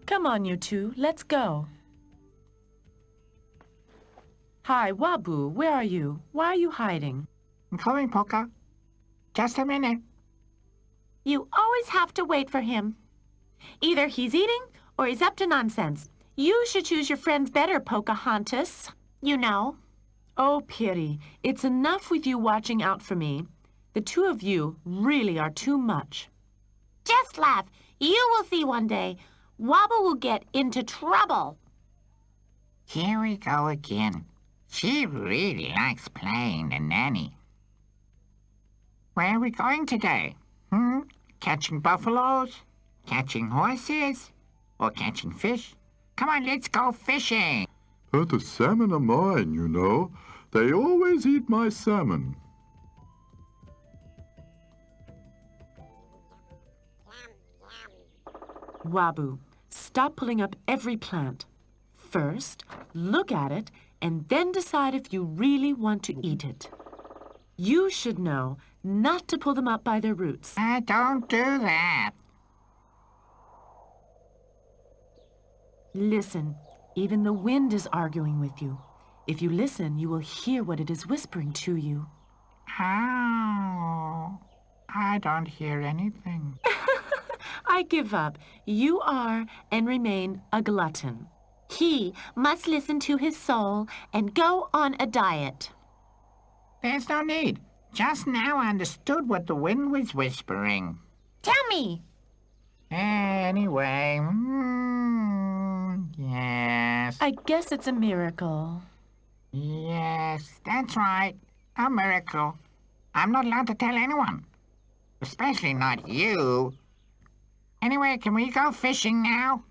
Come on, you two, let's go. Hi, Wabu, where are you? Why are you hiding? I'm coming, Poca. Just a minute. You always have to wait for him. Either he's eating or he's up to nonsense. You should choose your friends better, Pocahontas. You know. Oh, Piri, it's enough with you watching out for me. The two of you really are too much. Just laugh. You will see one day. Wobble will get into trouble. Here we go again. She really likes playing the nanny. Where are we going today? Catching buffaloes? Catching horses? Or catching fish? Come on, let's go fishing. But the salmon are mine, you know. They always eat my salmon. Wabu, stop pulling up every plant. First, look at it, and then decide if you really want to eat it. You should know not to pull them up by their roots. Don't do that. Listen, even the wind is arguing with you. If you listen, you will hear what it is whispering to you. Oh, I don't hear anything. I give up. You are and remain a glutton. He must listen to his soul and go on a diet. There's no need. Just now I understood what the wind was whispering. Tell me. Anyway, yes. I guess it's a miracle. Yes, that's right. A miracle. I'm not allowed to tell anyone. Especially not you. Anyway, can we go fishing now?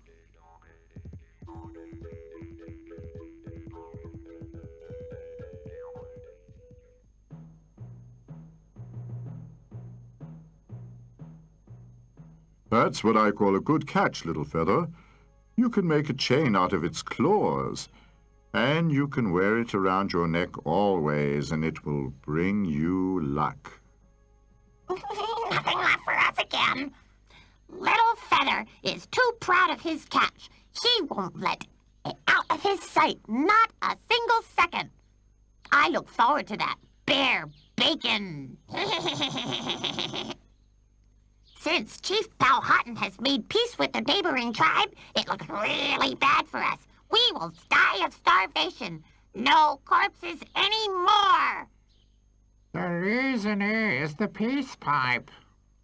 That's what I call a good catch, little feather. You can make a chain out of its claws, and you can wear it around your neck always, and it will bring you luck. Nothing left for us again. Little Feather is too proud of his catch. He won't let it out of his sight, not a single second. I look forward to that bear bacon. Since Chief Powhatan has made peace with the neighboring tribe, it looks really bad for us. We will die of starvation. No corpses anymore. The reason is the peace pipe.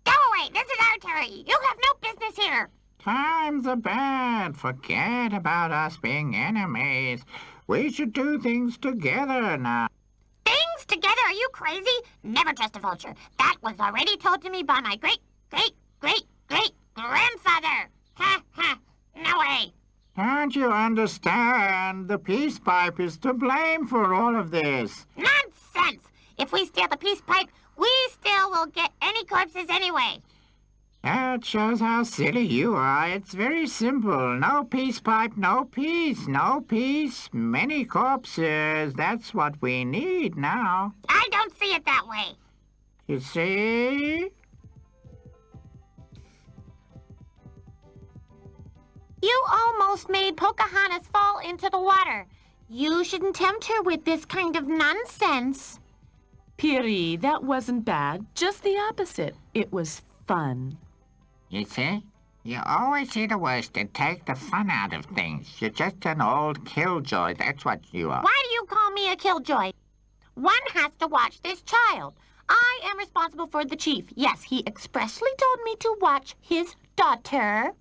Go away. This is our territory. You have no business here. Times are bad. Forget about us being enemies. We should do things together now. Things together? Are you crazy? Never trust a vulture. That was already told to me by my great-great-great-great-grandfather. Ha ha. No way. Don't you understand? The peace pipe is to blame for all of this. Nonsense. If we steal the peace pipe, we still will get any corpses anyway. That shows how silly you are. It's very simple. No peace pipe, no peace. No peace, many corpses. That's what we need now. I don't see it that way. You see? You almost made Pocahontas fall into the water. You shouldn't tempt her with this kind of nonsense. Piri, that wasn't bad. Just the opposite. It was fun. You see? You always see the worst and take the fun out of things. You're just an old killjoy. That's what you are. Why do you call me a killjoy? One has to watch this child. I am responsible for the chief. Yes, he expressly told me to watch his daughter.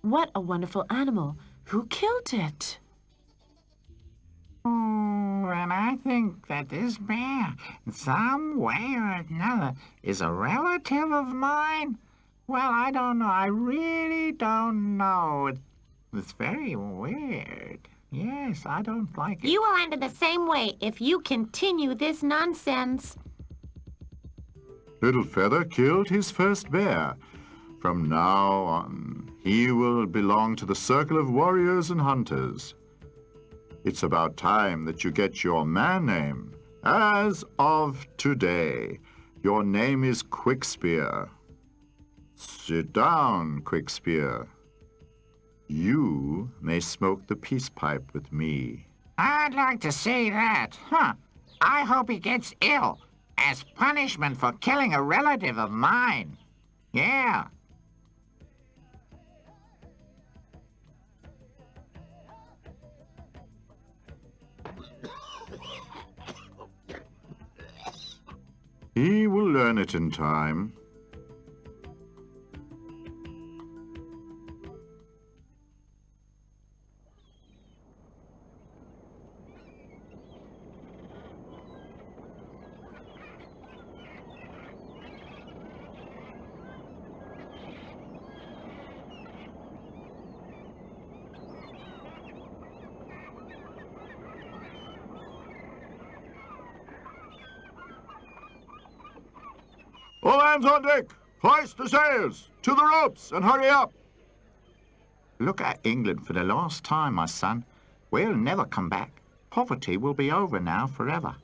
What a wonderful animal. Who killed it? Oh, and I think that this bear, in some way or another, is a relative of mine. Well, I don't know. I really don't know. It's very weird. Yes, I don't like it. You will end in the same way if you continue this nonsense. Little Feather killed his first bear. From now on, he will belong to the circle of warriors and hunters. It's about time that you get your man name. As of today, your name is Quickspear. Sit down, Quick Spear. You may smoke the peace pipe with me. I'd like to see that. Huh. I hope he gets ill as punishment for killing a relative of mine. Yeah. He will learn it in time. All hands on deck! Hoist the sails! To the ropes, and hurry up! Look at England for the last time, my son. We'll never come back. Poverty will be over now forever.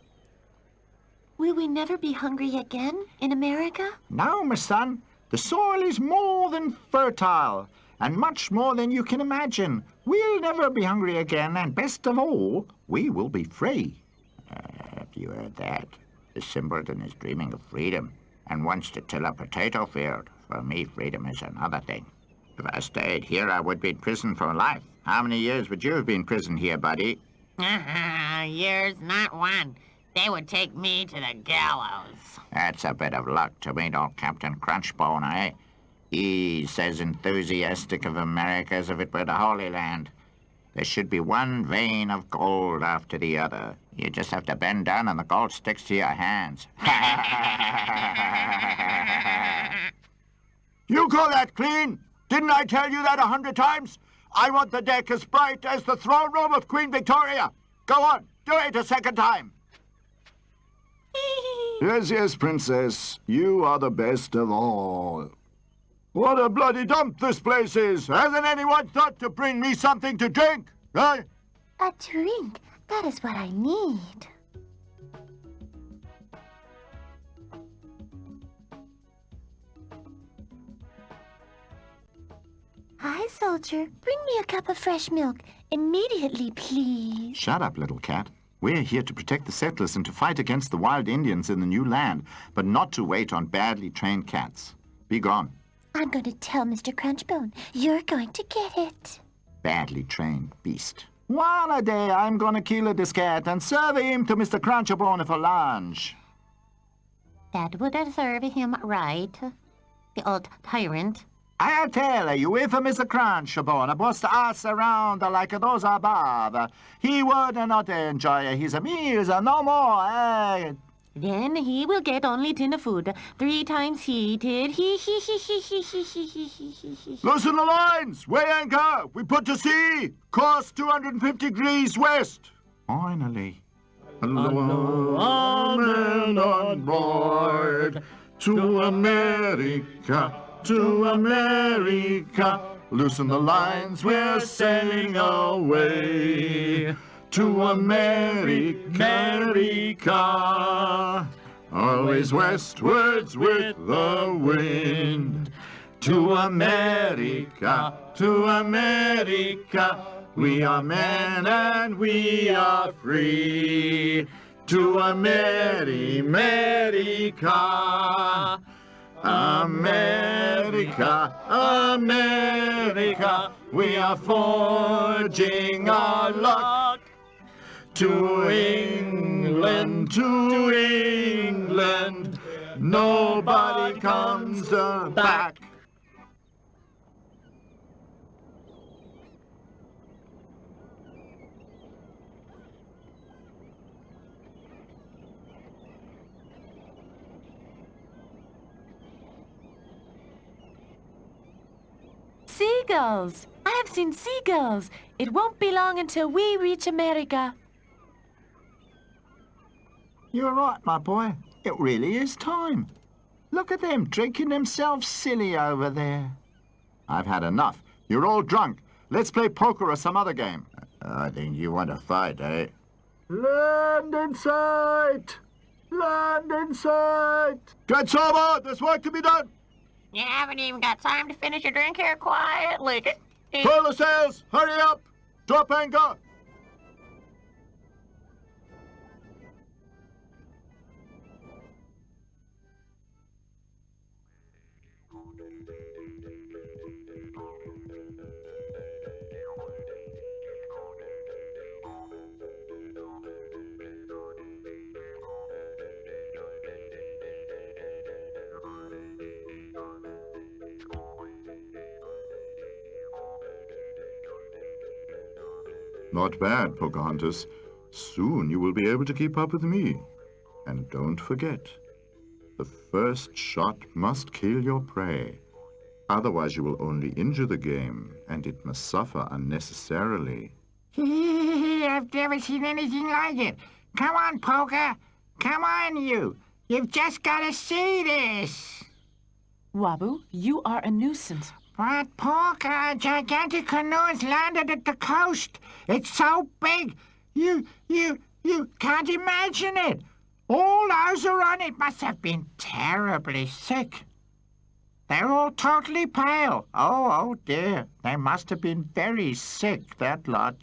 Will we never be hungry again in America? No, my son. The soil is more than fertile, and much more than you can imagine. We'll never be hungry again, and best of all, we will be free. Have you heard that? The simpleton is dreaming of freedom and wants to till a potato field. For me, freedom is another thing. If I stayed here, I would be in prison for life. How many years would you have been in prison here, buddy? Years, not one. They would take me to the gallows. That's a bit of luck to meet old Captain Crunchbone, eh? He's as enthusiastic of America as if it were the Holy Land. There should be one vein of gold after the other. You just have to bend down and the gold sticks to your hands. You call that clean? Didn't I tell you that 100 times? I want the deck as bright as the throne room of Queen Victoria. Go on, do it a second time. Yes, yes, Princess. You are the best of all. What a bloody dump this place is! Hasn't anyone thought to bring me something to drink? Eh? A drink? That is what I need. Hi, soldier. Bring me a cup of fresh milk. Immediately, please. Shut up, little cat. We're here to protect the settlers and to fight against the wild Indians in the new land, but not to wait on badly trained cats. Be gone. I'm going to tell Mr. Crunchbone. You're going to get it. Badly trained beast. One a day I'm gonna kill this cat and serve him to Mr. Crunchbone for lunch. That would serve him right. The old tyrant. I'll tell you, if Mr. Crunchbone was to ass around like those above, he would not enjoy his meals no more, eh? Then he will get only tin of food, 3 times heated. Loosen the lines! Weigh anchor! We put to sea! Course 250 degrees west! Finally. Hello, amen on board. To America, to America. Loosen the lines, we're sailing away. To America, always westwards with the wind. To America, we are men and we are free. To America, America, we are forging our luck. To England, nobody comes back. Seagulls! I have seen seagulls. It won't be long until we reach America. You're right, my boy. It really is time. Look at them drinking themselves silly over there. I've had enough. You're all drunk. Let's play poker or some other game. I think you want to fight, eh? Land in sight! Land in sight! Get sober! There's work to be done! You haven't even got time to finish your drink here quietly. Furl the sails! Hurry up! Drop anchor! Not bad, Pocahontas. Soon you will be able to keep up with me. And don't forget, the first shot must kill your prey. Otherwise you will only injure the game, and it must suffer unnecessarily. I've never seen anything like it. Come on, Poker. Come on, you. You've just got to see this. Wabu, you are a nuisance. But, Poker, a gigantic canoe has landed at the coast. It's so big. You can't imagine it. All those who are on it must have been terribly sick. They're all totally pale. Oh dear. They must have been very sick, that lot.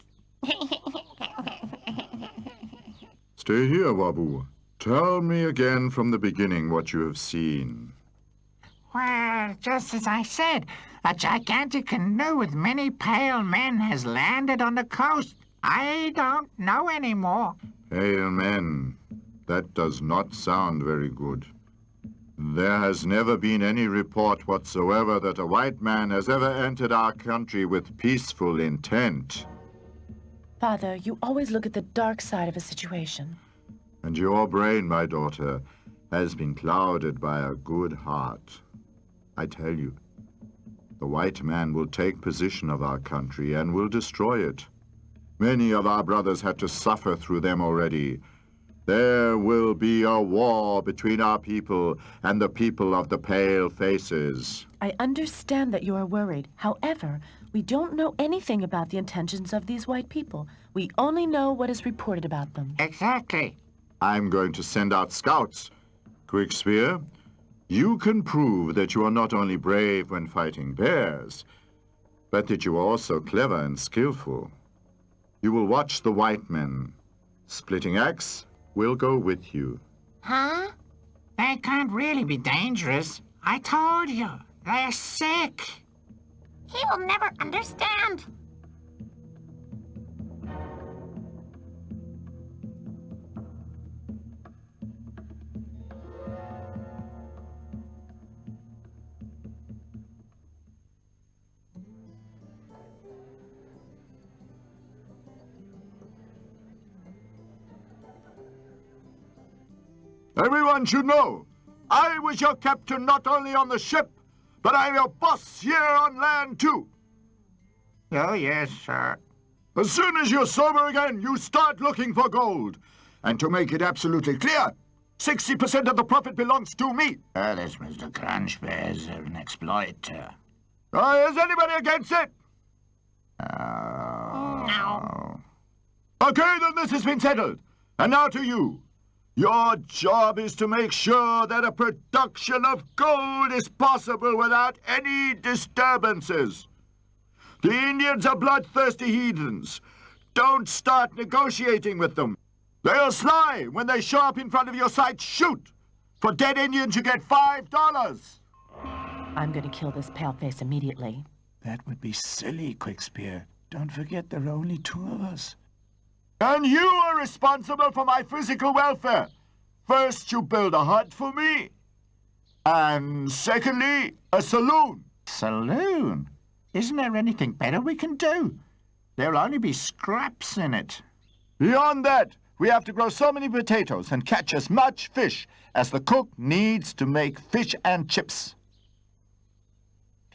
Stay here, Wabu. Tell me again from the beginning what you have seen. Well, just as I said, a gigantic canoe with many pale men has landed on the coast. I don't know anymore. Pale men. That does not sound very good. There has never been any report whatsoever that a white man has ever entered our country with peaceful intent. Father, you always look at the dark side of a situation. And your brain, my daughter, has been clouded by a good heart. I tell you, the white man will take possession of our country and will destroy it. Many of our brothers had to suffer through them already. There will be a war between our people and the people of the pale faces. I understand that you are worried. However, we don't know anything about the intentions of these white people. We only know what is reported about them. Exactly. I'm going to send out scouts. Quickspear, you can prove that you are not only brave when fighting bears, but that you are also clever and skillful. You will watch the white men. Splitting Axe will go with you. Huh? They can't really be dangerous. I told you. They're sick. He will never understand. Everyone should know, I was your captain not only on the ship, but I'm your boss here on land too. Oh, yes, sir. As soon as you're sober again, you start looking for gold. And to make it absolutely clear, 60% of the profit belongs to me. This Mr. Crunchbear is an exploiter. Is anybody against it? No. Okay, then this has been settled. And now to you. Your job is to make sure that a production of gold is possible without any disturbances. The Indians are bloodthirsty heathens. Don't start negotiating with them. They'll sly. When they show up in front of your sight, shoot. For dead Indians, you get $5. I'm going to kill this paleface immediately. That would be silly, Quickspear. Don't forget there are only two of us. And you are responsible for my physical welfare. First, you build a hut for me. And secondly, a saloon. Saloon? Isn't there anything better we can do? There'll only be scraps in it. Beyond that, we have to grow so many potatoes and catch as much fish as the cook needs to make fish and chips.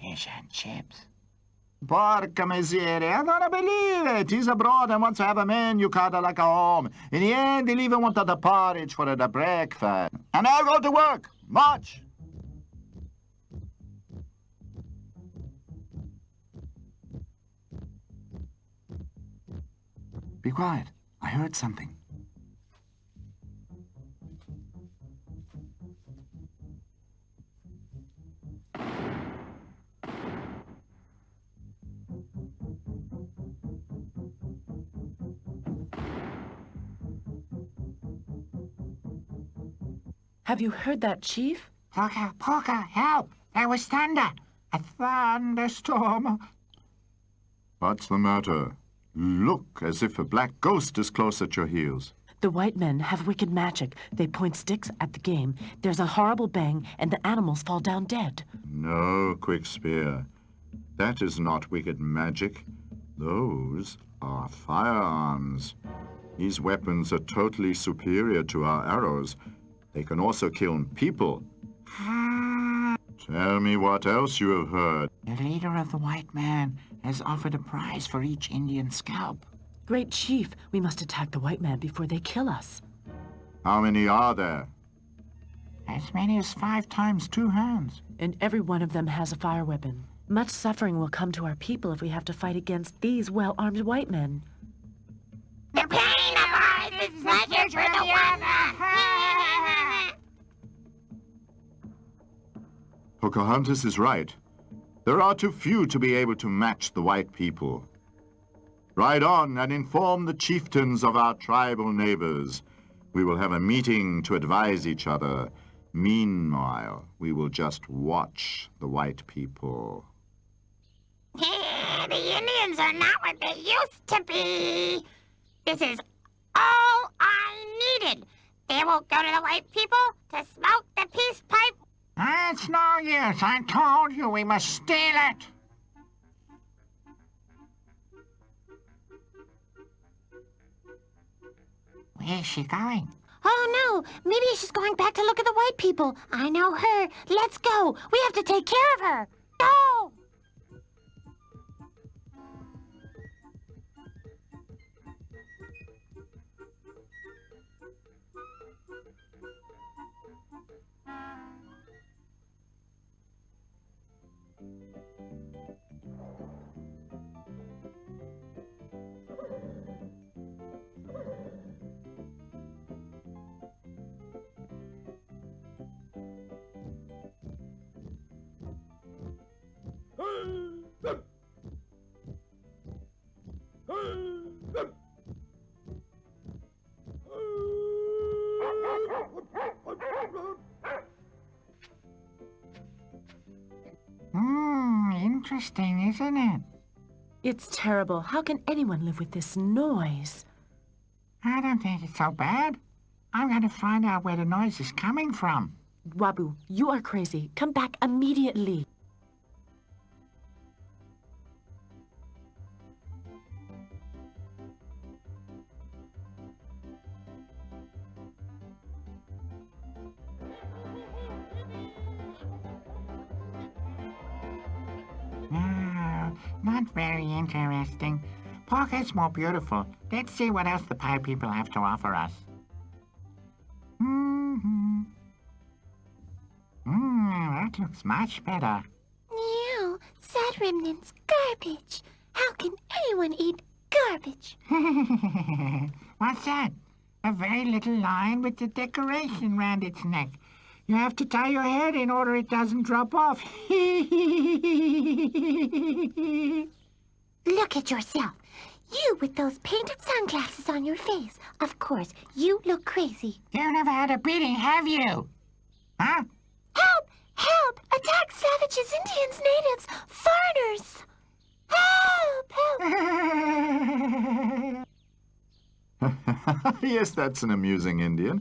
Fish and chips? Porca miseria, I don't believe it. He's abroad and wants to have a menu card like a home. In the end, he'll even want the porridge for the breakfast. And I'll go to work. March! Be quiet. I heard something. Have you heard that, Chief? Poca, help! There was thunder! A thunderstorm! What's the matter? Look as if a black ghost is close at your heels. The white men have wicked magic. They point sticks at the game. There's a horrible bang, and the animals fall down dead. No, Quick Spear. That is not wicked magic. Those are firearms. These weapons are totally superior to our arrows. They can also kill people. Tell me what else you have heard. The leader of the white man has offered a prize for each Indian scalp. Great Chief, we must attack the white man before they kill us. How many are there? As many as 5 times 2 hands. And every one of them has a fire weapon. Much suffering will come to our people if we have to fight against these well-armed white men. The pain of life is pleasure for the one. Pocahontas is right. There are too few to be able to match the white people. Ride on and inform the chieftains of our tribal neighbors. We will have a meeting to advise each other. Meanwhile, we will just watch the white people. The Indians are not what they used to be. This is all I needed. They will go to the white people to smoke the peace pipe. It's no use. I told you we must steal it. Where's she going? Oh, no. Maybe she's going back to look at the white people. I know her. Let's go. We have to take care of her. Go! Interesting, isn't it? It's terrible. How can anyone live with this noise? I don't think it's so bad. I'm going to find out where the noise is coming from. Wabu, you are crazy. Come back immediately. No, not very interesting. Pocket's more beautiful. Let's see what else the pie people have to offer us. That looks much better. Ew, sad remnants, garbage. How can anyone eat garbage? What's that? A very little line with the decoration round its neck. You have to tie your head in order it doesn't drop off. Look at yourself. You with those painted sunglasses on your face. Of course, you look crazy. You've never had a beating, have you? Huh? Help! Help! Attack savages, Indians, natives, foreigners! Help! Help! Yes, that's an amusing Indian.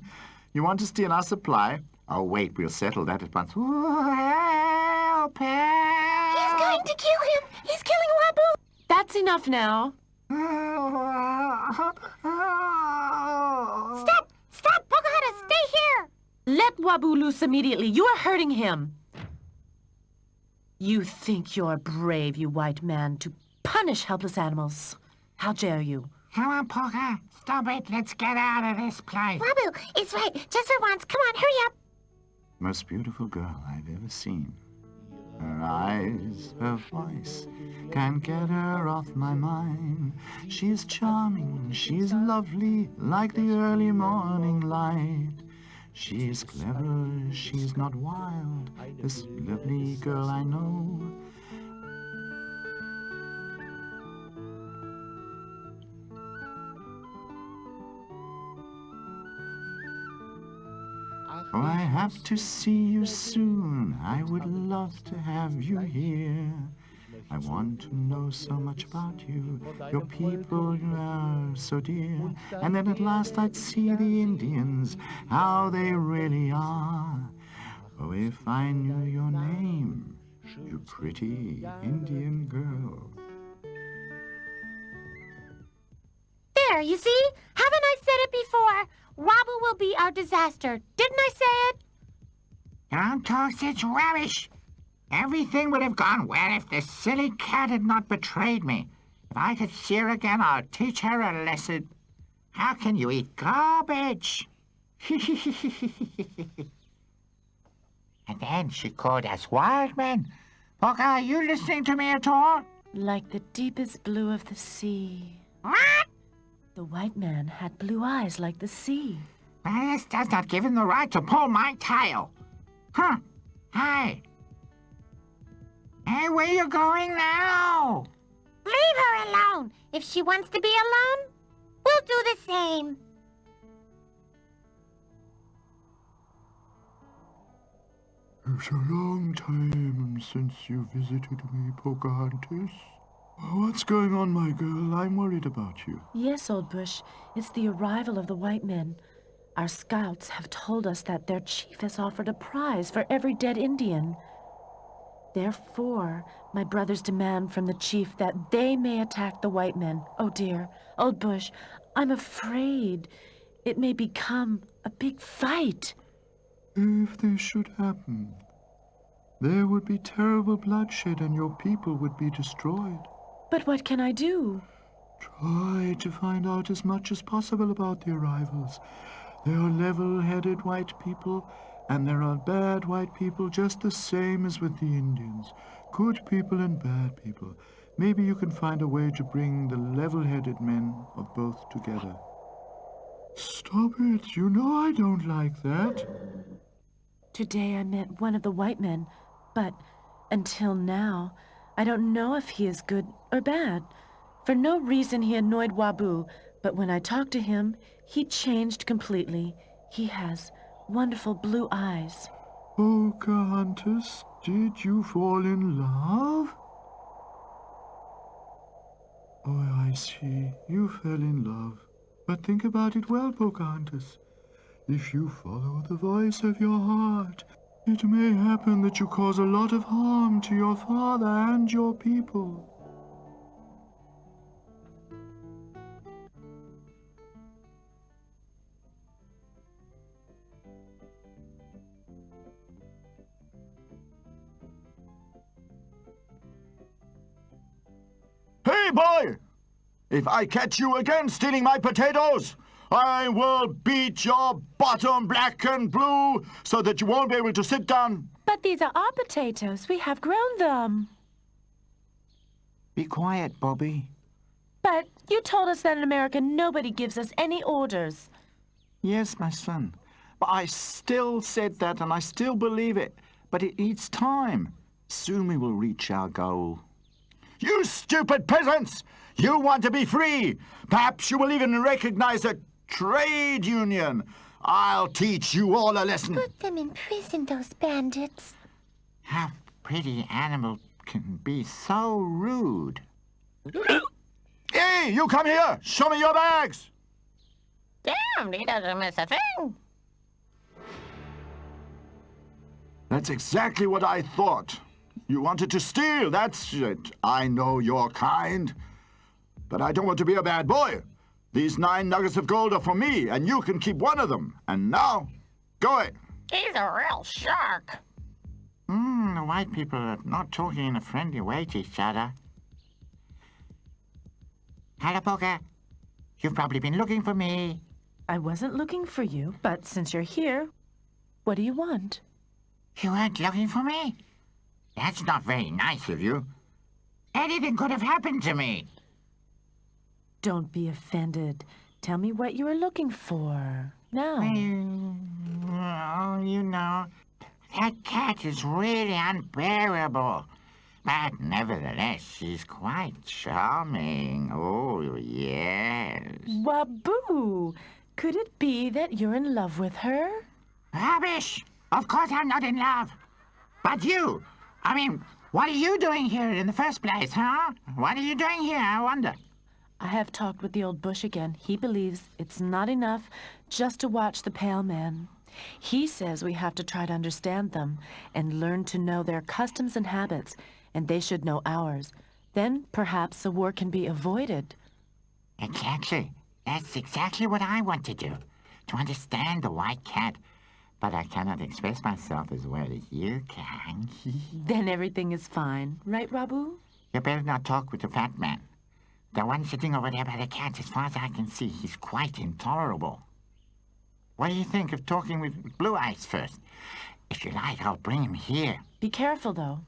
You want to steal our supply? Oh, wait, we'll settle that at once. Help! Help! He's going to kill him! He's killing Wabu! That's enough now. Stop! Stop, Pocahontas! Stay here! Let Wabu loose immediately. You are hurting him. You think you're brave, you white man, to punish helpless animals. How dare you? Come on, Poca. Stop it. Let's get out of this place. Wabu, it's right. Just for once. Come on, hurry up. Most beautiful girl I've ever seen. Her eyes, her voice, can't get her off my mind. She's charming, she's lovely, like the early morning light. She's clever, she's not wild, this lovely girl I know. Oh, I have to see you soon. I would love to have you here. I want to know so much about you. Your people are so dear. And then at last I'd see the Indians, how they really are. Oh, if I knew your name, you pretty Indian girl. There, you see? Haven't I said it before? Wobble will be our disaster. Didn't I say it? Don't talk such rubbish. Everything would have gone well if the silly cat had not betrayed me. If I could see her again, I'll teach her a lesson. How can you eat garbage? And then she called us wild men. Poca, are you listening to me at all? Like the deepest blue of the sea. What? The white man had blue eyes like the sea. Well, this does not give him the right to pull my tail. Huh. Hey. Hey, where you going now? Leave her alone. If she wants to be alone, we'll do the same. It's a long time since you visited me, Pocahontas. What's going on, my girl? I'm worried about you. Yes, Old Bush, it's the arrival of the white men. Our scouts have told us that their chief has offered a prize for every dead Indian. Therefore, my brothers demand from the chief that they may attack the white men. Oh dear, Old Bush, I'm afraid it may become a big fight. If this should happen, there would be terrible bloodshed and your people would be destroyed. But what can I do? Try to find out as much as possible about the arrivals. They are level-headed white people, and there are bad white people just the same as with the Indians. Good people and bad people. Maybe you can find a way to bring the level-headed men of both together. Stop it. You know I don't like that. Today I met one of the white men, but until now, I don't know if he is good or bad. For no reason he annoyed Wabu, but when I talked to him, he changed completely. He has wonderful blue eyes. Pocahontas, did you fall in love? Oh, I see. You fell in love. But think about it well, Pocahontas. If you follow the voice of your heart, it may happen that you cause a lot of harm to your father and your people. Hey, boy! If I catch you again stealing my potatoes, I will beat your bottom black and blue so that you won't be able to sit down. But these are our potatoes. We have grown them. Be quiet, Bobby. But you told us that in America nobody gives us any orders. Yes, my son. But I still said that and I still believe it. But it needs time. Soon we will reach our goal. You stupid peasants! You want to be free! Perhaps you will even recognize a trade union. I'll teach you all a lesson. Put them in prison, those bandits. How pretty animal can be so rude. Hey, you come here! Show me your bags! Damn, he doesn't miss a thing. That's exactly what I thought. You wanted to steal, that's it. I know your kind. But I don't want to be a bad boy. These 9 nuggets of gold are for me, and you can keep one of them. And now, go it. He's a real shark. The white people are not talking in a friendly way to each other. Hello, Poca. You've probably been looking for me. I wasn't looking for you, but since you're here, what do you want? You weren't looking for me? That's not very nice of you. Anything could have happened to me. Don't be offended. Tell me what you were looking for. Now. Oh, you know, that cat is really unbearable. But nevertheless, she's quite charming. Oh, yes. Waboo! Could it be that you're in love with her? Rubbish! Of course I'm not in love. But you, what are you doing here in the first place, huh? What are you doing here, I wonder? I have talked with the old bush again. He believes it's not enough just to watch the pale man. He says we have to try to understand them and learn to know their customs and habits, and they should know ours. Then perhaps a war can be avoided. Exactly. That's exactly what I want to do. To understand the white cat. But I cannot express myself as well as you can. Then everything is fine, right, Rabu? You better not talk with the fat man. The one sitting over there by the cat, as far as I can see, he's quite intolerable. What do you think of talking with Blue Eyes first? If you like, I'll bring him here. Be careful, though.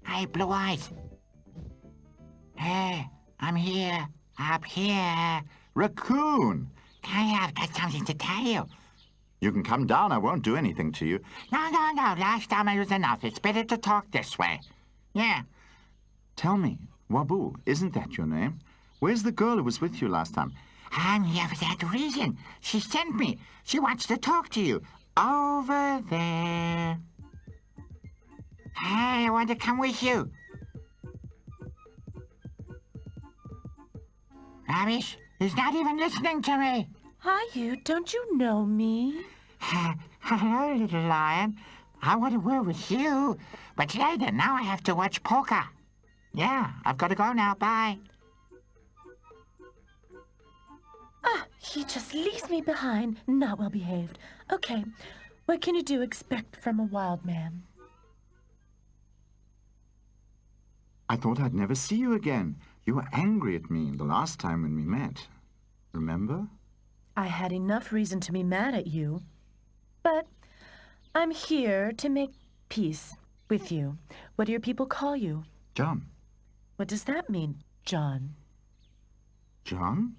Hey, Blue Eyes. Hey, I'm here, up here. Raccoon! I've got something to tell you. You can come down. I won't do anything to you. No. Last time I was enough. It's better to talk this way. Yeah. Tell me, Wabu, isn't that your name? Where's the girl who was with you last time? I'm here for that reason. She sent me. She wants to talk to you. Over there. Hey, I want to come with you. Rubbish, he's not even listening to me. Hi, you. Don't you know me? Hello, little lion. I want to work with you, but later. Now I have to watch poker. Yeah, I've got to go now. Bye. He just leaves me behind. Not well behaved. Okay, what can you expect from a wild man? I thought I'd never see you again. You were angry at me the last time when we met. Remember? I had enough reason to be mad at you. But I'm here to make peace with you. What do your people call you? John. What does that mean, John? John?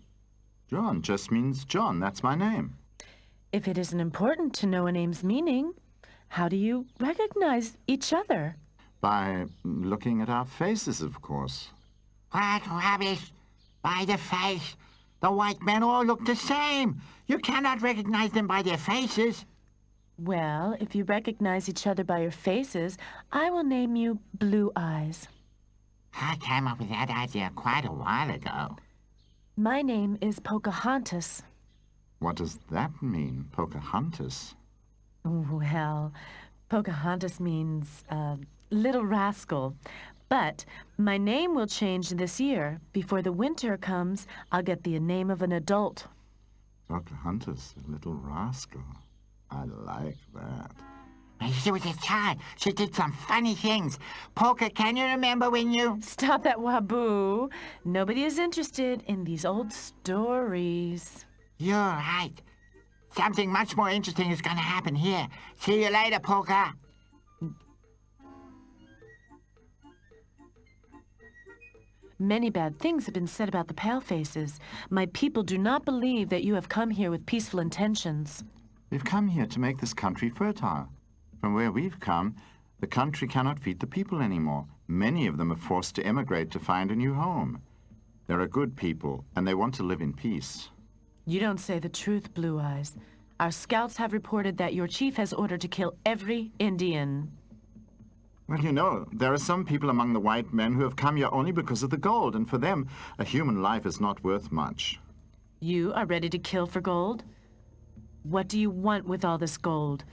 John just means John. That's my name. If it isn't important to know a name's meaning, how do you recognize each other? By looking at our faces, of course. What rubbish! By the face. The white men all look the same. You cannot recognize them by their faces. Well, if you recognize each other by your faces, I will name you Blue Eyes. I came up with that idea quite a while ago. My name is Pocahontas. What does that mean, Pocahontas? Well, Pocahontas means, little rascal. But my name will change this year. Before the winter comes, I'll get the name of an adult. Pocahontas, a little rascal. I like that. When she was a child, she did some funny things. Poker, can you remember when you... Stop that, Wabu. Nobody is interested in these old stories. You're right. Something much more interesting is going to happen here. See you later, Poker. Many bad things have been said about the Palefaces. My people do not believe that you have come here with peaceful intentions. We've come here to make this country fertile. From where we've come, the country cannot feed the people anymore. Many of them are forced to emigrate to find a new home. They're a good people, and they want to live in peace. You don't say the truth, Blue Eyes. Our scouts have reported that your chief has ordered to kill every Indian. Well, you know, there are some people among the white men who have come here only because of the gold, and for them, a human life is not worth much. You are ready to kill for gold? What do you want with all this gold?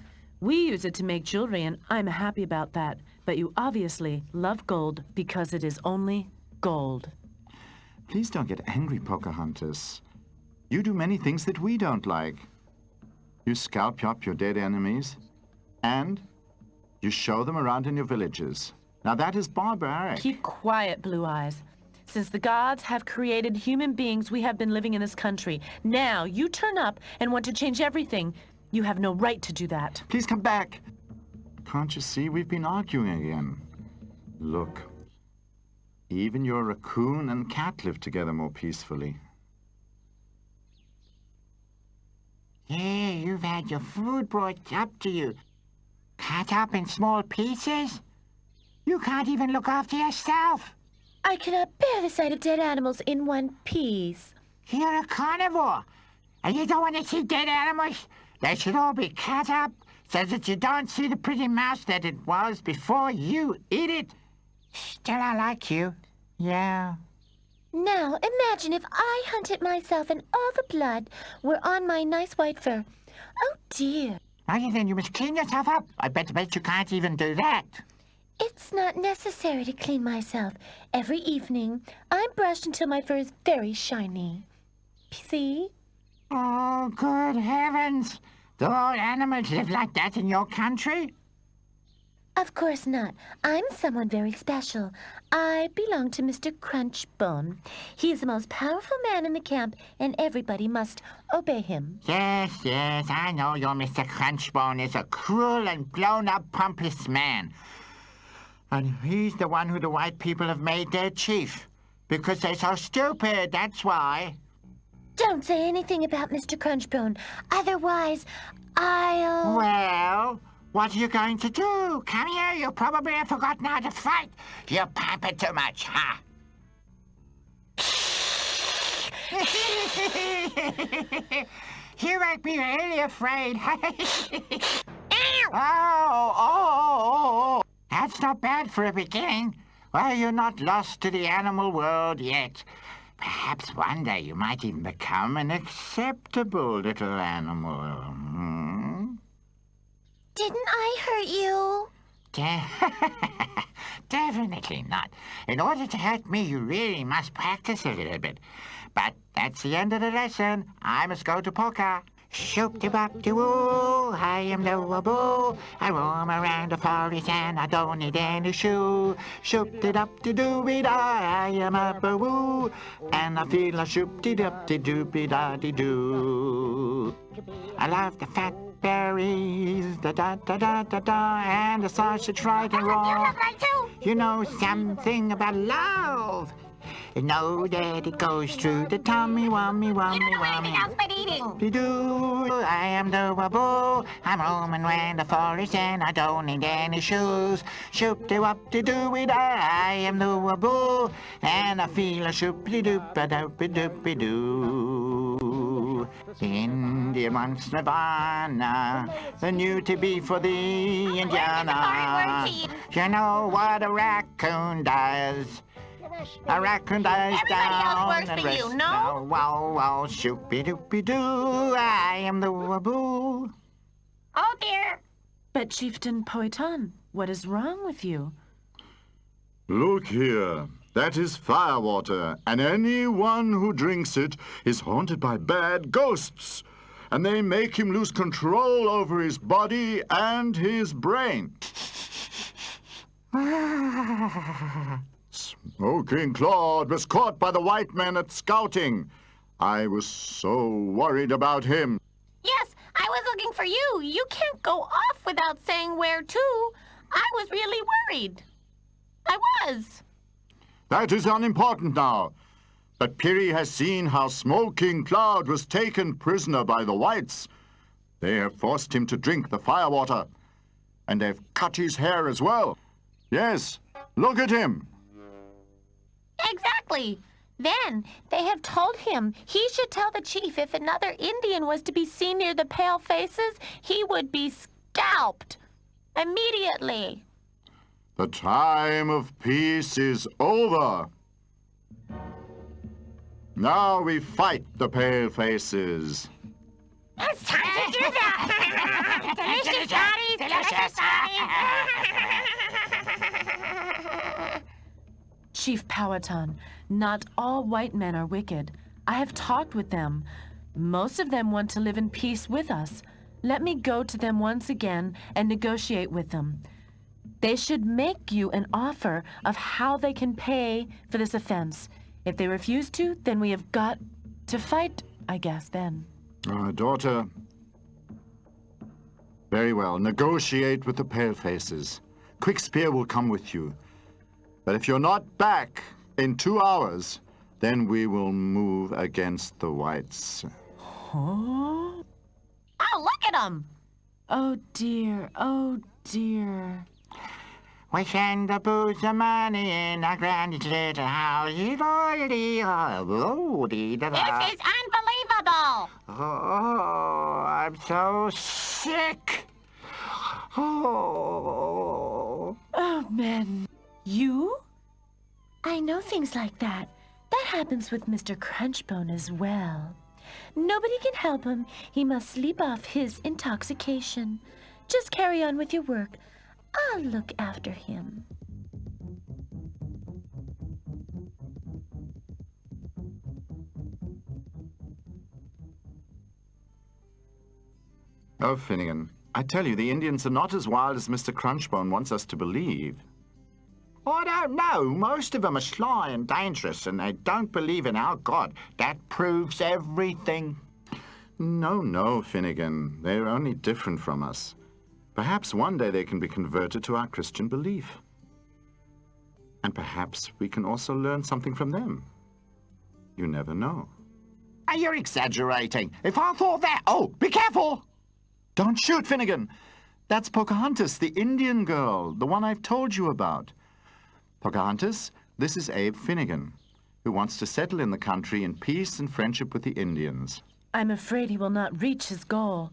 We use it to make jewelry, and I'm happy about that. But you obviously love gold because it is only gold. Please don't get angry, Pocahontas. You do many things that we don't like. You scalp up your dead enemies, and you show them around in your villages. Now that is barbaric. Keep quiet, Blue Eyes. Since the gods have created human beings, we have been living in this country. Now, you turn up and want to change everything. You have no right to do that. Please come back. Can't you see we've been arguing again? Look, even your raccoon and cat live together more peacefully. Yeah, you've had your food brought up to you. Cut up in small pieces? You can't even look after yourself. I cannot bear the sight of dead animals in one piece. You're a carnivore, and you don't want to see dead animals. They should all be cut up so that you don't see the pretty mouse that it was before you eat it. Still, I like you. Yeah. Now, imagine if I hunted myself and all the blood were on my nice white fur. Oh, dear. Oh, then you must clean yourself up. I bet you can't even do that. It's not necessary to clean myself. Every evening, I'm brushed until my fur is very shiny. See? Oh, good heavens. Do all animals live like that in your country? Of course not. I'm someone very special. I belong to Mr. Crunchbone. He is the most powerful man in the camp, and everybody must obey him. Yes, I know your Mr. Crunchbone is a cruel and blown-up, pompous man. And he's the one who the white people have made their chief. Because they're so stupid, that's why. Don't say anything about Mr. Crunchbone. Otherwise, I'll... Well, what are you going to do? Come here, you probably have forgotten how to fight. You pamper too much, huh? You make me really afraid. Oh. That's not bad for a beginning. Well, you're not lost to the animal world yet. Perhaps one day you might even become an acceptable little animal. Hmm? Didn't I hurt you? Definitely not. In order to hurt me, you really must practice a little bit. But that's the end of the lesson. I must go to Poca. Shoop-de-bop-de-woo, I am the waboo. I roam around the forest and I don't need any shoe. Shoop-de-dop-de-doo-be-da, I am a boo. And I feel a shoop-de-dop-de-doo-be-da-de-doo. I love the fat berries, da-da-da-da-da-da, and the sausage fried and raw. You know something about love. You know that it goes through the tummy, wummy, wummy, wummy. Doo-doo, I am the waboo. I'm roaming around the forest and I don't need any shoes. Shoop-de-wop-de-doo-be-da, I am the waboo. And I feel a shoop-de-doop-a-doop-a-doop-a-doo. Indian wants Nirvana, the new to be for the Indiana. You know what a raccoon does? A raccoon dies down and rests now. Wow, shoopy-doopy-doo, I am the waboo. Oh, dear. But Chieftain Poiton, what is wrong with you? Look here. That is firewater, and anyone who drinks it is haunted by bad ghosts. And they make him lose control over his body and his brain. Smoking Claude was caught by the white men at scouting. I was so worried about him. Yes, I was looking for you. You can't go off without saying where to. I was really worried. I was. That is unimportant now. But Piri has seen how Smoking Cloud was taken prisoner by the whites. They have forced him to drink the firewater. And they've cut his hair as well. Yes, look at him. Exactly. Then they have told him he should tell the chief if another Indian was to be seen near the pale faces, he would be scalped immediately. The time of peace is over. Now we fight the pale faces. It's time to do that. Delicious, Daddy. Delicious, Daddy. Chief Powhatan, not all white men are wicked. I have talked with them. Most of them want to live in peace with us. Let me go to them once again and negotiate with them. They should make you an offer of how they can pay for this offense. If they refuse to, then we have got to fight, I guess, then. Daughter. Very well. Negotiate with the palefaces. Quick Spear will come with you. But if you're not back in 2 hours, then we will move against the whites. Huh? look at him. Oh, dear. Oh, dear. We send the booze the money in our granny's little house. This is unbelievable. Oh, I'm so sick. Oh. Oh, men. You? I know things like that. That happens with Mr. Crunchbone as well. Nobody can help him. He must sleep off his intoxication. Just carry on with your work. I'll look after him. Oh, Finnegan, I tell you, the Indians are not as wild as Mr. Crunchbone wants us to believe. I don't know. Most of them are sly and dangerous, and they don't believe in our God. That proves everything. No, Finnegan. They're only different from us. Perhaps one day they can be converted to our Christian belief. And perhaps we can also learn something from them. You never know. You're exaggerating. If I thought that... Oh, be careful! Don't shoot, Finnegan! That's Pocahontas, the Indian girl, the one I've told you about. Pocahontas, this is Abe Finnegan, who wants to settle in the country in peace and friendship with the Indians. I'm afraid he will not reach his goal,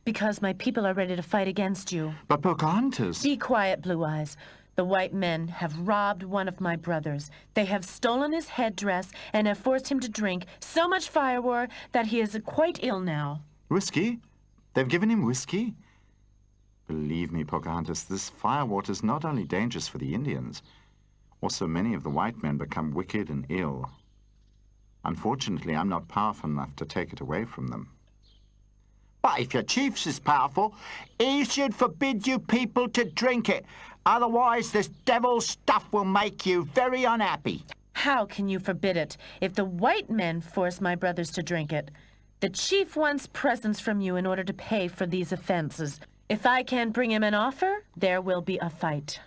because my people are ready to fight against you. But Pocahontas... Be quiet, Blue Eyes. The white men have robbed one of my brothers. They have stolen his headdress and have forced him to drink so much firewater that he is quite ill now. Whiskey? They've given him whiskey? Believe me, Pocahontas, this firewater is not only dangerous for the Indians. Also, many of the white men become wicked and ill. Unfortunately, I'm not powerful enough to take it away from them. But if your chief's is powerful, he should forbid you people to drink it. Otherwise, this devil's stuff will make you very unhappy. How can you forbid it if the white men force my brothers to drink it? The chief wants presents from you in order to pay for these offenses. If I can't bring him an offer, there will be a fight.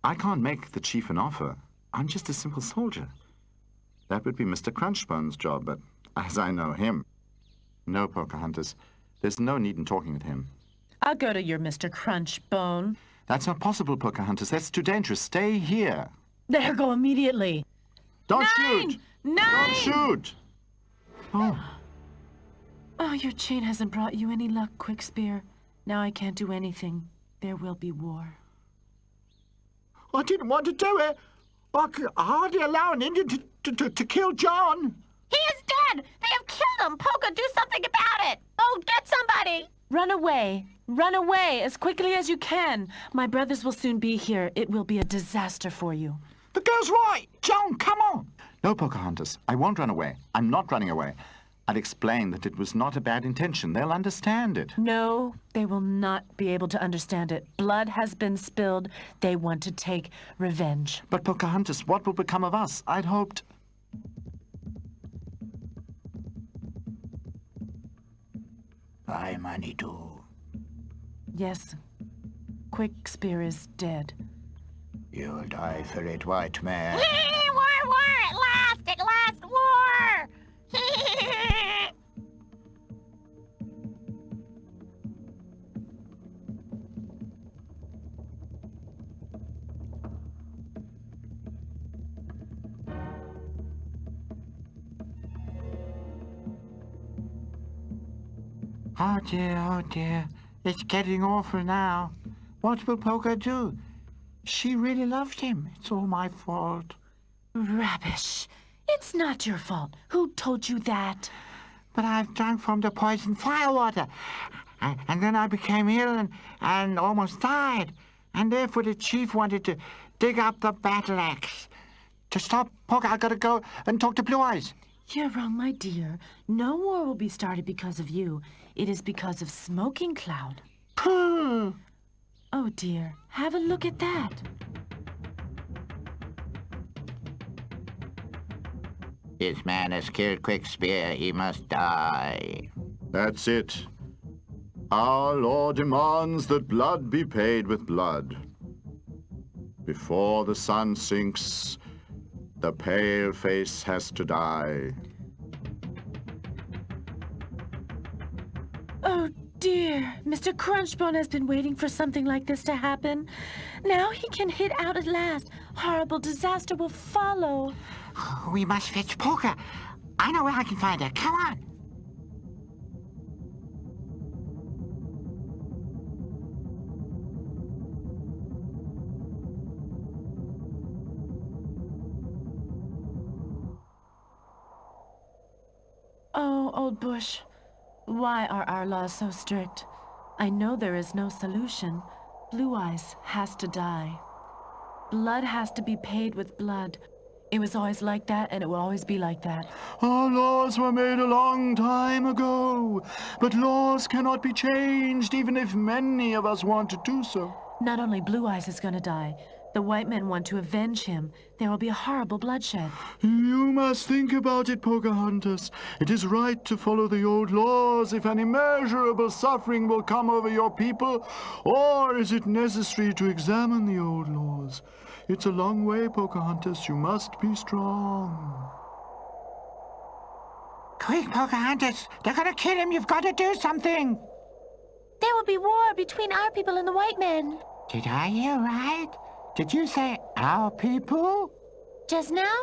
I can't make the chief an offer. I'm just a simple soldier. That would be Mr. Crunchbone's job, but as I know him... No, Pocahontas. There's no need in talking with him. I'll go to your Mr. Crunchbone. That's not possible, Pocahontas. That's too dangerous. Stay here. There, go immediately. Don't Nine! shoot! 9! Don't shoot! Oh. Oh, your chain hasn't brought you any luck, Quickspear. Now I can't do anything. There will be war. I didn't want to do it. I could hardly allow an Indian to kill John. He is dead. They have killed him. Poca, do something about it. Oh, get somebody. Run away. Run away as quickly as you can. My brothers will soon be here. It will be a disaster for you. The girl's right. John, come on. No, Pocahontas. I won't run away. I'm not running away. I'd explain that it was not a bad intention. They'll understand it. No, they will not be able to understand it. Blood has been spilled. They want to take revenge. But, Pocahontas, what will become of us? I'd hoped... Bye, Manitou. Yes, Quickspear is dead. You'll die for it, white man. War, at last, war. Oh dear. It's getting awful now. What will Poca do? She really loved him. It's all my fault. Rubbish. It's not your fault. Who told you that? But I've drunk from the poisoned firewater. And then I became ill and almost died. And therefore the chief wanted to dig up the battle axe. To stop Poca, I gotta go and talk to Blue Eyes. You're wrong, my dear. No war will be started because of you. It is because of Smoking Cloud. Pooh! Oh, dear. Have a look at that. This man has killed Quickspear. He must die. That's it. Our law demands that blood be paid with blood. Before the sun sinks, the pale face has to die. Oh, dear. Mr. Crunchbone has been waiting for something like this to happen. Now he can hit out at last. Horrible disaster will follow. We must fetch Polka. I know where I can find her. Come on. Oh, Old Bush, why are our laws so strict? I know there is no solution. Blue Eyes has to die. Blood has to be paid with blood. It was always like that, and it will always be like that. Our laws were made a long time ago, but laws cannot be changed even if many of us want to do so. Not only Blue Eyes is gonna die, the white men want to avenge him. There will be a horrible bloodshed. You must think about it, Pocahontas. It is right to follow the old laws if an immeasurable suffering will come over your people, or is it necessary to examine the old laws? It's a long way, Pocahontas. You must be strong. Quick, Pocahontas. They're gonna kill him. You've got to do something. There will be war between our people and the white men. Did I hear right? Did you say our people? Just now?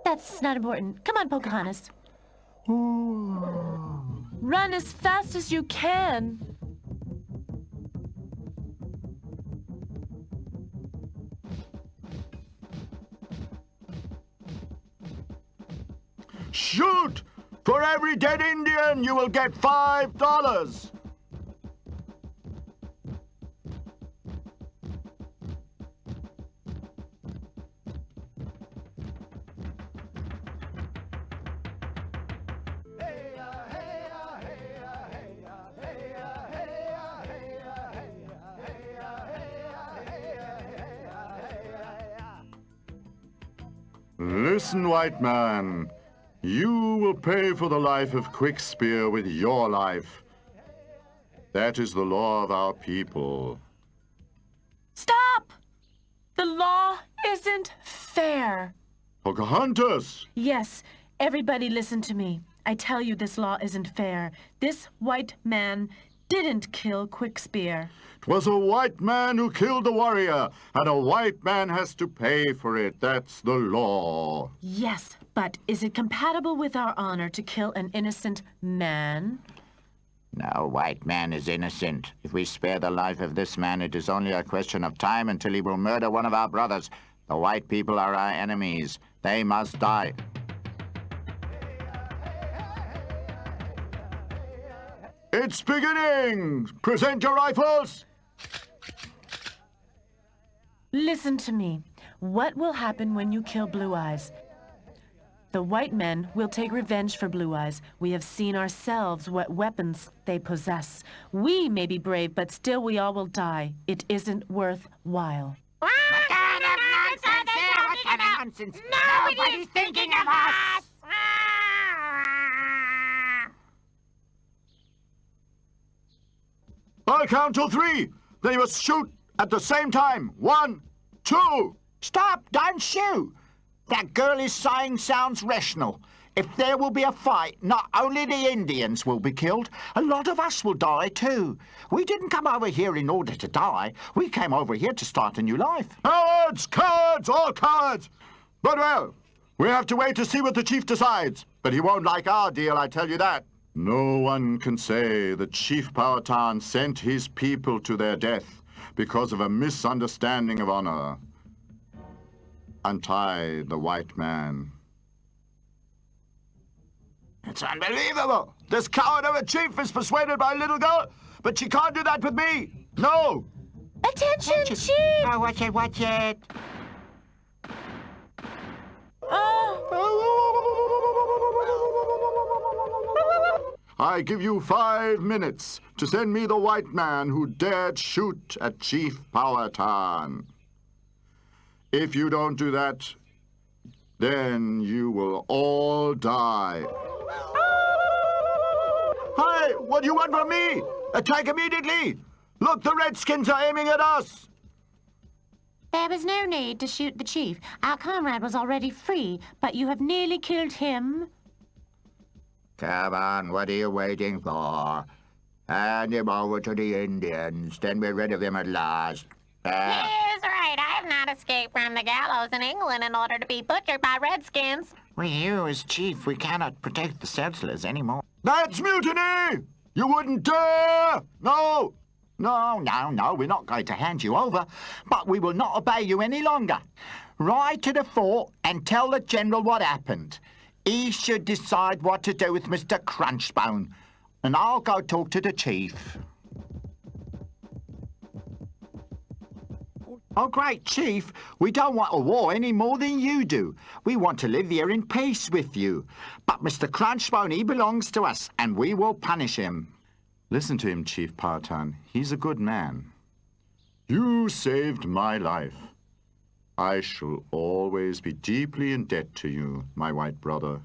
That's not important. Come on, Pocahontas. Oh. Run as fast as you can. Shoot! For every dead Indian, you will get $5. Listen, white man. You will pay for the life of Quickspear with your life. That is the law of our people. Stop! The law isn't fair. Pocahontas! Yes, everybody listen to me. I tell you this law isn't fair. This white man didn't kill Quickspear. It was a white man who killed the warrior, and a white man has to pay for it. That's the law. Yes, but is it compatible with our honor to kill an innocent man? No white man is innocent. If we spare the life of this man, it is only a question of time until he will murder one of our brothers. The white people are our enemies. They must die. It's beginning! Present your rifles! Listen to me. What will happen when you kill Blue Eyes? The white men will take revenge for Blue Eyes. We have seen ourselves what weapons they possess. We may be brave, but still we all will die. It isn't worthwhile. What kind of nonsense are What kind of nonsense? Nobody's thinking of us! I'll count till 3. Then you must shoot at the same time. 1, 2. Stop! Don't shoot! That girl is saying sounds rational. If there will be a fight, not only the Indians will be killed, a lot of us will die too. We didn't come over here in order to die. We came over here to start a new life. Cowards! Cowards! All cowards! But well, we have to wait to see what the chief decides. But he won't like our deal, I tell you that. No one can say that Chief Powhatan sent his people to their death because of a misunderstanding of honor. Untie the white man. It's unbelievable! This coward of a chief is persuaded by a little girl, but she can't do that with me! No! Attention, Chief! Oh, watch it, watch it. I give you 5 minutes to send me the white man who dared shoot at Chief Powhatan. If you don't do that, then you will all die. Hey, what do you want from me? Attack immediately! Look, the Redskins are aiming at us! There was no need to shoot the chief. Our comrade was already free, but you have nearly killed him. Come on, what are you waiting for? Hand him over to the Indians. Then we're rid of him at last. He is right. I have not escaped from the gallows in England in order to be butchered by redskins. With you as chief, we cannot protect the settlers anymore. That's mutiny! You wouldn't dare! No! No, we're not going to hand you over, but we will not obey you any longer. Ride to the fort and tell the general what happened. He should decide what to do with Mr. Crunchbone, and I'll go talk to the chief. Oh, great chief, we don't want a war any more than you do. We want to live here in peace with you. But Mr. Crunchbone, he belongs to us, and we will punish him. Listen to him, Chief Partan. He's a good man. You saved my life. I shall always be deeply in debt to you, my white brother.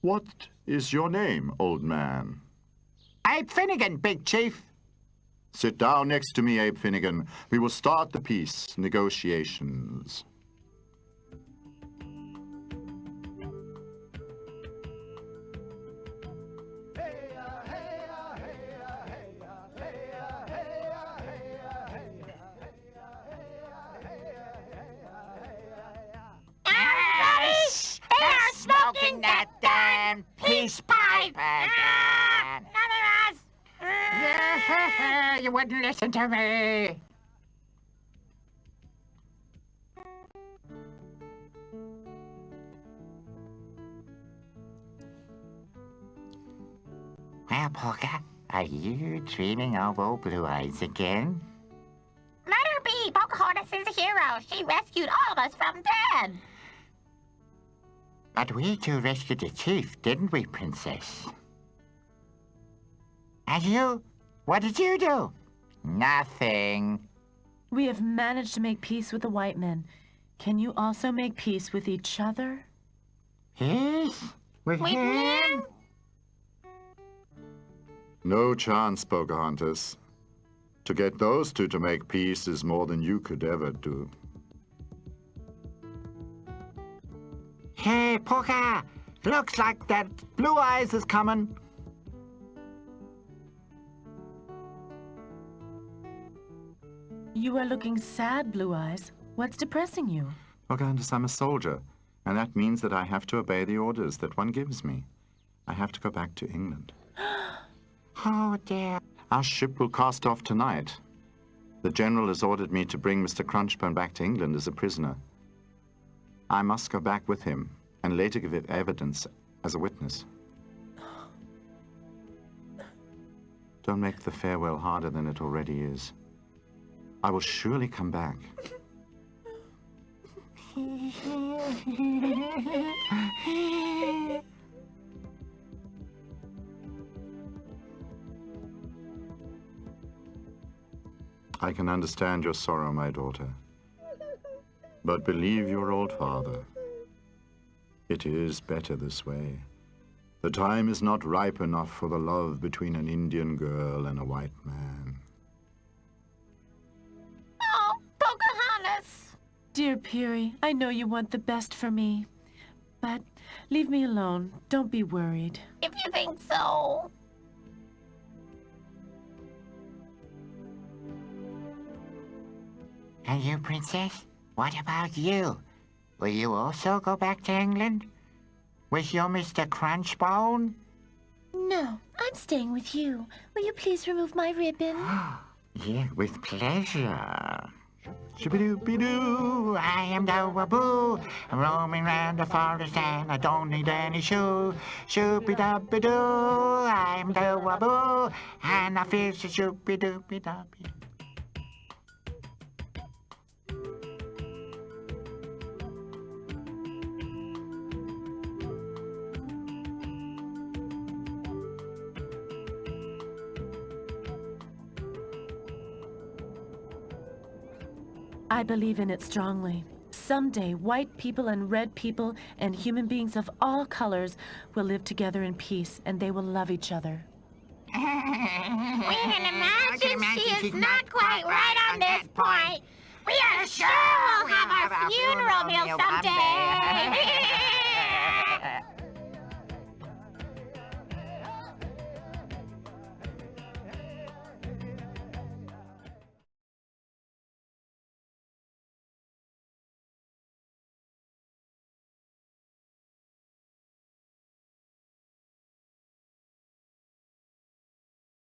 What is your name, old man? Abe Finnegan, big chief. Sit down next to me, Abe Finnegan. We will start the peace negotiations. Smoking that damn peace pipe again. You wouldn't listen to me. Well, Polka, are you dreaming of old Blue Eyes again? Let her be. Pocahontas is a hero. She rescued all of us from death. But we two rescued the chief, didn't we, Princess? And you? What did you do? Nothing. We have managed to make peace with the white men. Can you also make peace with each other? Peace? With him? No chance, Pocahontas. To get those two to make peace is more than you could ever do. Hey, Poca! Looks like that Blue Eyes is coming. You are looking sad, Blue Eyes. What's depressing you? Pocahontas, I'm a soldier, and that means that I have to obey the orders that one gives me. I have to go back to England. Oh, dear. Our ship will cast off tonight. The general has ordered me to bring Mr. Crunchbone back to England as a prisoner. I must go back with him and later give evidence as a witness. Don't make the farewell harder than it already is. I will surely come back. I can understand your sorrow, my daughter. But believe your old father. It is better this way. The time is not ripe enough for the love between an Indian girl and a white man. Oh, Pocahontas! Dear Peary, I know you want the best for me. But leave me alone. Don't be worried. If you think so. And you, Princess? What about you? Will you also go back to England? With your Mr. Crunchbone? No, I'm staying with you. Will you please remove my ribbon? Yeah, with pleasure. Shoo-be-doo-be-doo, I am the Waboo. I'm roaming round the forest and I don't need any shoe. Shoo-be-doo-be-doo, I am the Waboo. And I feel so shoo-be-doo-be-doo-be. I believe in it strongly. Someday, white people and red people and human beings of all colors will live together in peace, and they will love each other. We can imagine she is not quite right on this point. We are sure we'll have our funeral meal someday.